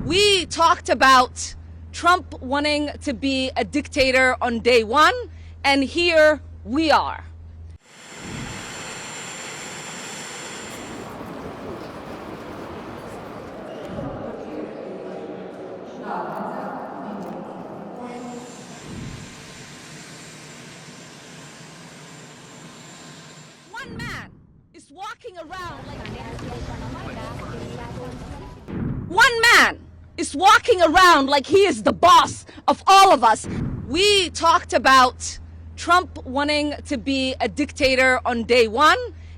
We talked about Trump wanting to be a dictator on day one, and here we are. One man is walking around like he is the boss of all of us. We talked about Trump wanting to be a dictator on day one,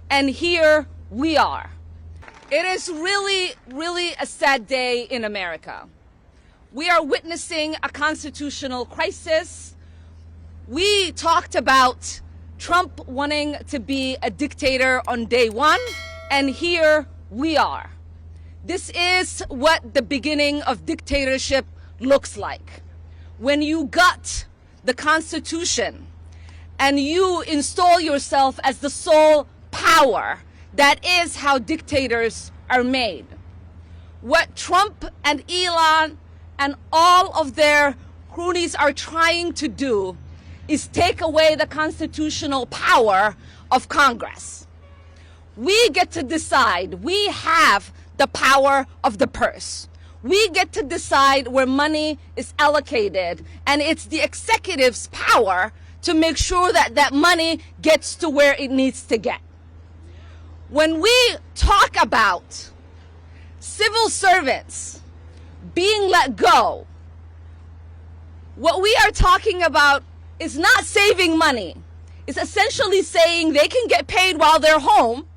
and here we are. It is really, really a sad day in America. We are witnessing a constitutional crisis. We talked about Trump wanting to be a dictator on day one, and here we are. This is what the beginning of dictatorship looks like. When you gut the Constitution and you install yourself as the sole power, that is how dictators are made. What Trump and Elon and all of their cronies are trying to do is take away the constitutional power of Congress. We get to decide. We have the power of the purse. We get to decide where money is allocated, and it's the executive's power to make sure that that money gets to where it needs to get. When we talk about civil servants being let go, what we are talking about is not saving money. It's essentially saying they can get paid while they're home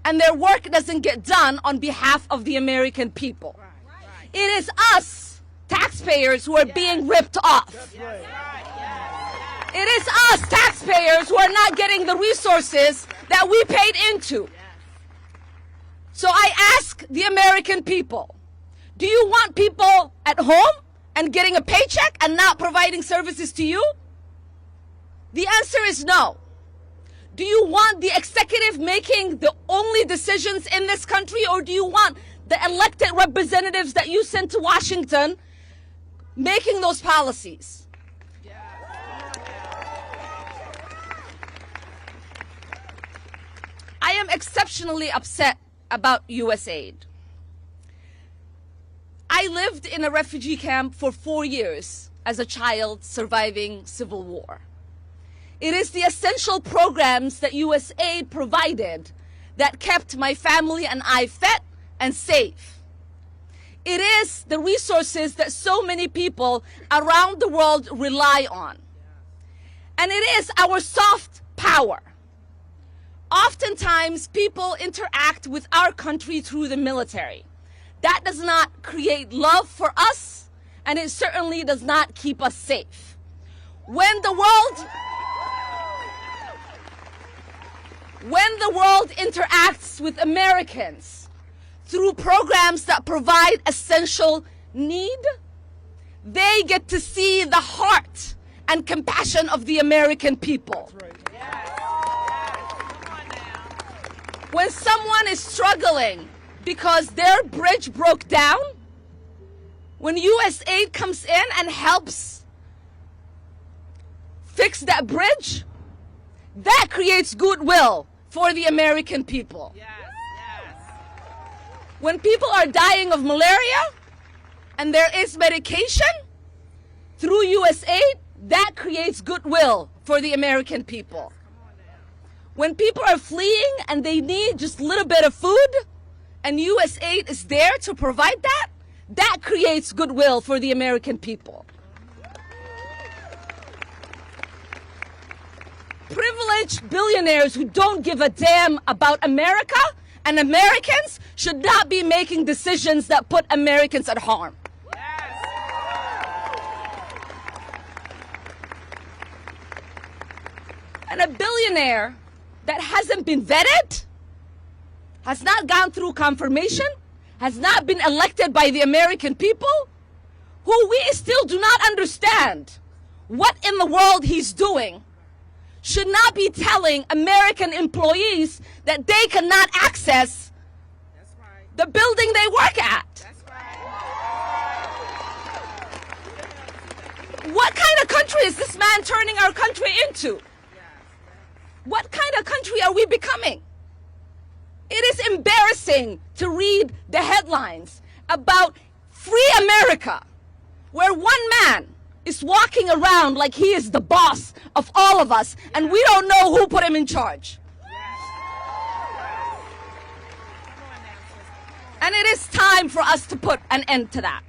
and their work doesn't get done on behalf of the American people. It is us, taxpayers, who are being ripped off. It is us, taxpayers, who are not getting the resources that we paid into. So I ask the American people, do you want people at home and getting a paycheck and not providing services to you? The answer is no. Do you want the executive making the only decisions in this country, or do you want the elected representatives that you sent to Washington making those policies? I am exceptionally upset about USAID. I lived in a refugee camp for 4 years as a child surviving civil war. It is the essential programs that USAID provided that kept my family and I fed and safe. It is the resources that so many people around the world rely on. And it is our soft power. Oftentimes, people interact with our country through the military. That does not create love for us, and it certainly does not keep us safe. When the world interacts with Americans through programs that provide essential need, they get to see the heart and compassion of the American people. When someone is struggling because their bridge broke down, when USAID comes in and helps fix that bridge, that creates goodwill for the American people. When people are dying of malaria and there is medication through USAID, that creates goodwill for the American people. When people are fleeing and they need just a little bit of food and USAID is there to provide that, that creates goodwill for the American people. Privileged billionaires who don't give a damn about America and Americans should not be making decisions that put Americans at harm. And a billionaire that hasn't been vetted, has not gone through confirmation, has not been elected by the American people, who we still do not understand what in the world he's doing, should not be telling American employees that they cannot access the building they work at. country is this man turning our country into? What kind of country are we becoming? It is embarrassing to read the headlines about free America, where one man is walking around like he is the boss of all of us, and we don't know who put him in charge. And it is time for us to put an end to that.